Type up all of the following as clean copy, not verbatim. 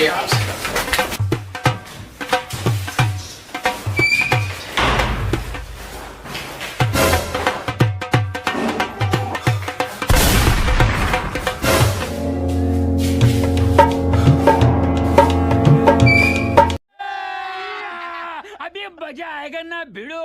ये आपसे। अभी मजा आएगा ना भिड़ो।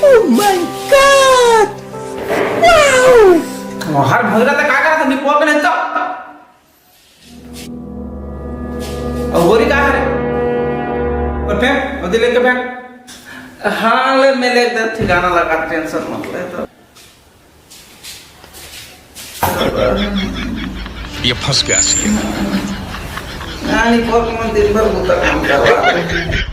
Oh my God! Wow! हर भगला तर काय करायचं मी पोर नाही तर गोरी काय रे पर फेंक और दिले के फेंक हाँ ले मेरे एकदम ठिकाना लगा टेंशन मत ले तो ये फंस गया सी नहीं पोर मन दिन भर बुता काम कर रहा है